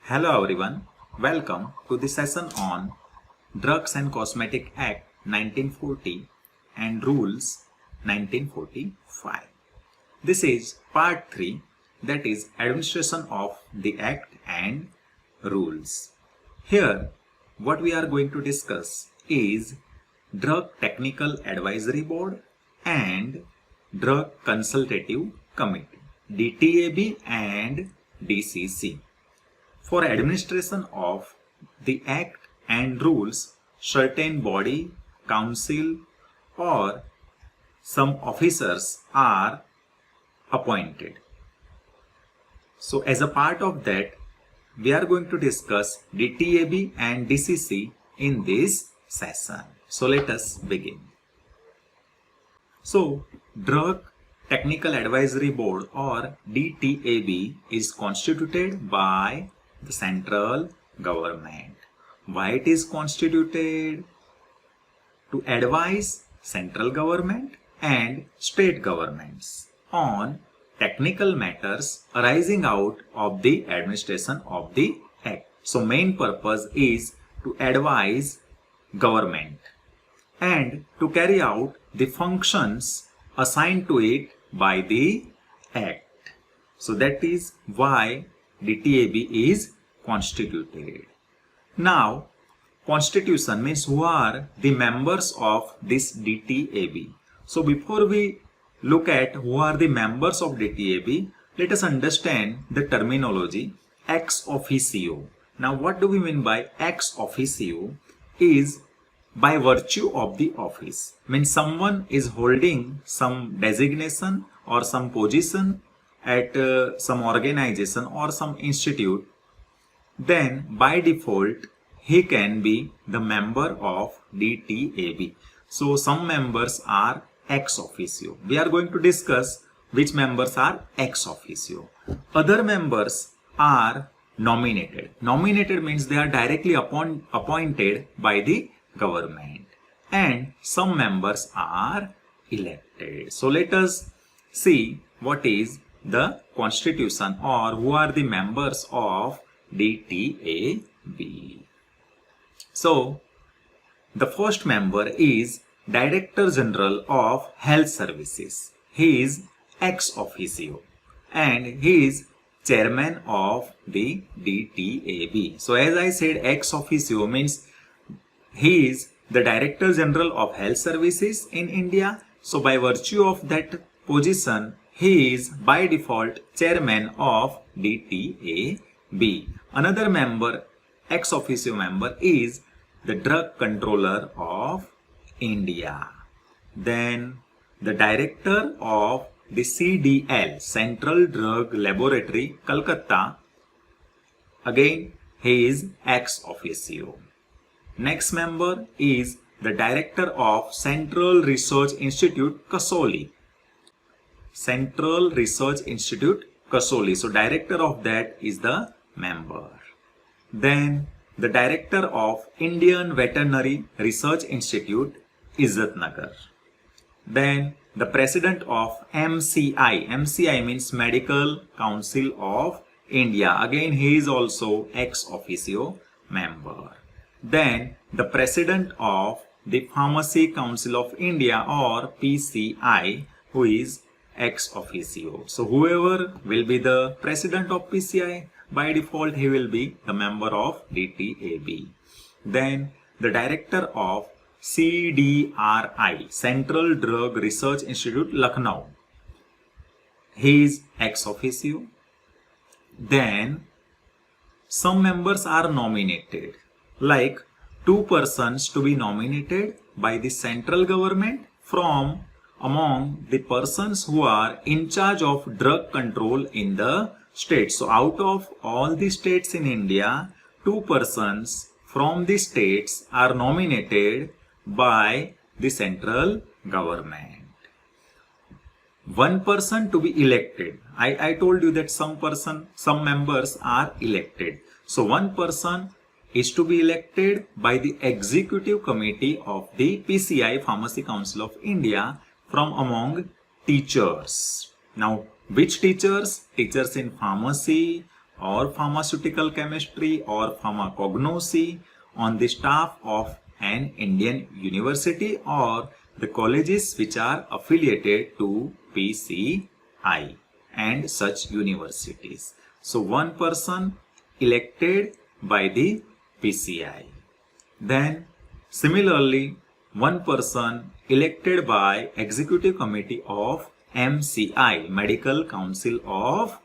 Hello everyone, welcome to the session on Drugs and Cosmetic Act 1940 and Rules 1945. This is part 3, that is Administration of the Act and Rules. Here what we are going to discuss is Drug Technical Advisory Board and Drug Consultative Committee, DTAB and DCC. For administration of the Act and Rules, certain body, council or some officers are appointed. So as a part of that, we are going to discuss DTAB and DCC in this session. So let us begin. So Drug Technical Advisory Board or DTAB is constituted by the central government. Why it is constituted? To advise central government and state governments on technical matters arising out of the administration of the Act. So main purpose is to advise government and to carry out the functions assigned to it by the Act. So that is why DTAB is constituted. Now, constitution means who are the members of this DTAB. So before we look at who are the members of DTAB, let us understand the terminology ex officio. Now what do we mean by ex officio? Is by virtue of the office. Means someone is holding some designation or some position at some organization or some institute, then by default he can be the member of DTAB. So some members are ex officio. We are going to discuss which members are ex officio. Other members are nominated. Nominated means they are directly appointed by the government, and some members are elected. So let us see what is the constitution or who are the members of DTAB. So the first member is Director General of Health Services. He is ex officio and he is chairman of the DTAB. So as I said, ex officio means he is the Director General of Health Services in India. So by virtue of that position, he is by default chairman of DTAB. Another member, ex officio member, is the Drug Controller of India. Then the Director of the CDL, Central Drug Laboratory, Calcutta. Again, he is ex officio. Next member is the Director of Central Research Institute, Kasoli. Central Research Institute, Kasoli. So director of that is the member. Then the Director of Indian Veterinary Research Institute, Izzatnagar. Then the President of MCI. MCI means Medical Council of India. Again, he is also ex officio member. Then the President of the Pharmacy Council of India or PCI, who is ex officio. So whoever will be the president of PCI, by default he will be the member of DTAB. Then the Director of CDRI, Central Drug Research Institute, Lucknow. He is ex officio. Then some members are nominated, like 2 persons to be nominated by the central government from among the persons who are in charge of drug control in the state. So out of all the states in India, 2 persons from the states are nominated by the central government. 1 person to be elected. I told you that some members are elected. So 1 person is to be elected by the Executive Committee of the PCI, Pharmacy Council of India, from among teachers. Now, which teachers? Teachers in pharmacy or pharmaceutical chemistry or pharmacognosy on the staff of an Indian university or the colleges which are affiliated to PCI and such universities. So one person elected by the PCI. Then similarly, one person elected by Executive Committee of MCI, Medical Council of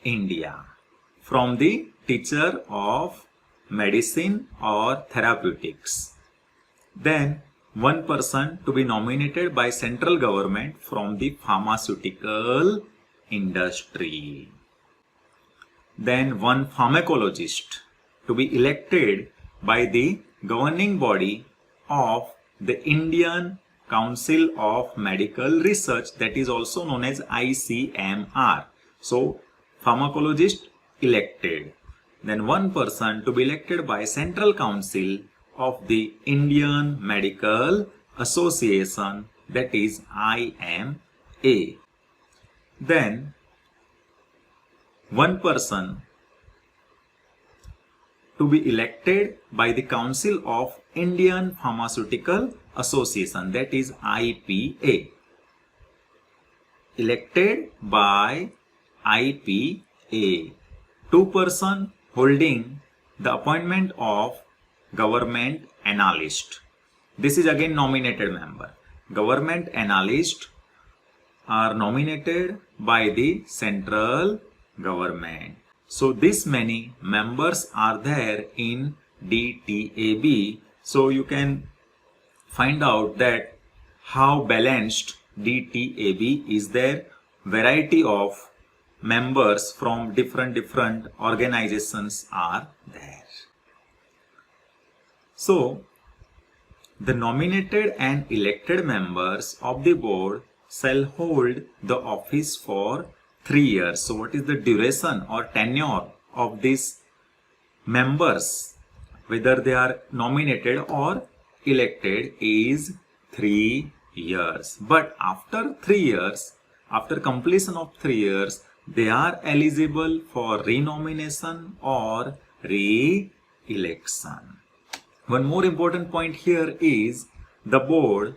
India, from the teacher of medicine or therapeutics. Then one person to be nominated by central government from the pharmaceutical industry. Then one pharmacologist to be elected by the governing body of the Indian Council of Medical Research, that is also known as ICMR. So pharmacologist elected. Then one person to be elected by Central Council of the Indian Medical Association, that is IMA. Then one person to be elected by the Council of Indian Pharmaceutical Association, that is IPA. Elected by IPA. Two persons holding the appointment of government analyst. This is again nominated member. Government analyst are nominated by the central government. So this many members are there in DTAB. So you can find out that how balanced DTAB is there. Variety of members from different organizations are there. So the nominated and elected members of the board shall hold the office for 3 years. So what is the duration or tenure of these members, whether they are nominated or elected, is 3 years. But after 3 years, after completion of 3 years, they are eligible for renomination or re-election. One more important point here is the board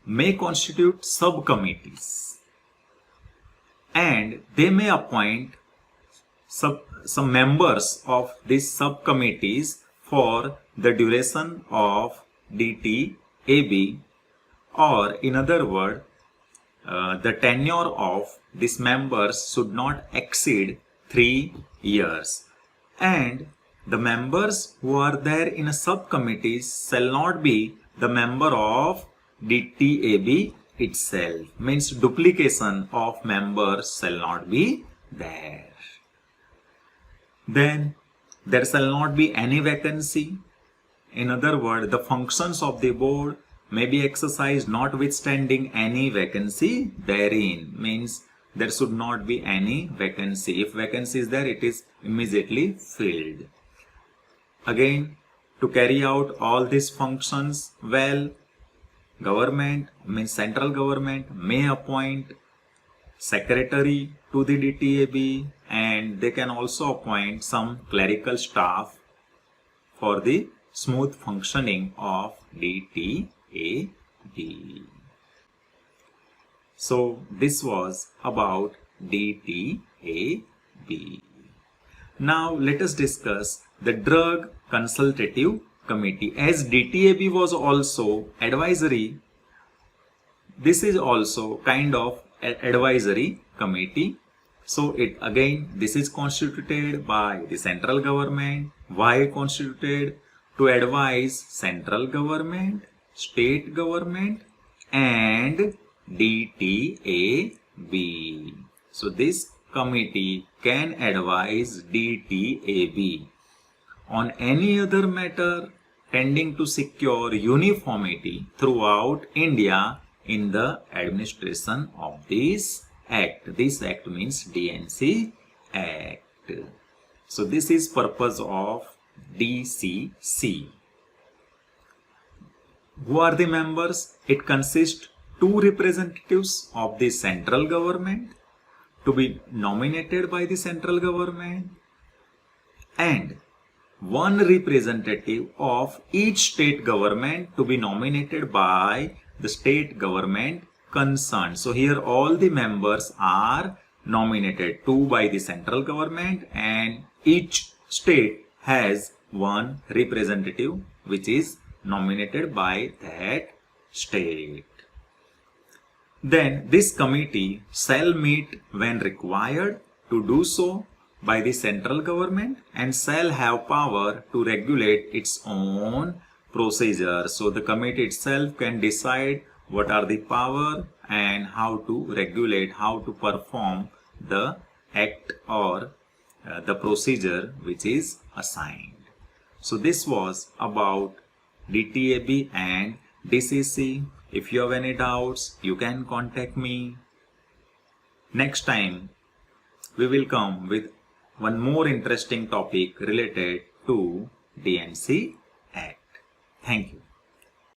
may constitute subcommittees and they may appoint some members of these subcommittees for the duration of DTAB, or in other words, the tenure of these members should not exceed 3 years, and the members who are there in a subcommittees shall not be the member of DTAB itself. Means duplication of members shall not be there. Then there shall not be any vacancy. In other words, the functions of the board may be exercised notwithstanding any vacancy therein. Means there should not be any vacancy. If vacancy is there, it is immediately filled. Again, to carry out all these functions well, government, means central government, may appoint secretary to the DTAB, and they can also appoint some clerical staff for the smooth functioning of DTAB. So this was about DTAB. Now let us discuss the Drug Consultative Committee. As DTAB was also advisory, this is also kind of an advisory committee. So this is constituted by the central government. Why constituted? To advise central government, state government and DTAB. So this committee can advise DTAB on any other matter tending to secure uniformity throughout India in the administration of this Act. This Act means DNC Act. So this is purpose of DCC. Who are the members? It consists 2 representatives of the central government, to be nominated by the central government and one representative of each state government to be nominated by the state government concerned. So here all the members are nominated, 2 by the central government, and each state has one representative which is nominated by that state. Then this committee shall meet when required to do so by the central government and shall have power to regulate its own procedure. So the committee itself can decide what are the power and how to regulate, how to perform the act or the procedure which is assigned. So this was about DTAB and DCC. If you have any doubts, you can contact me. Next time, we will come with one more interesting topic related to D&C Act. Thank you.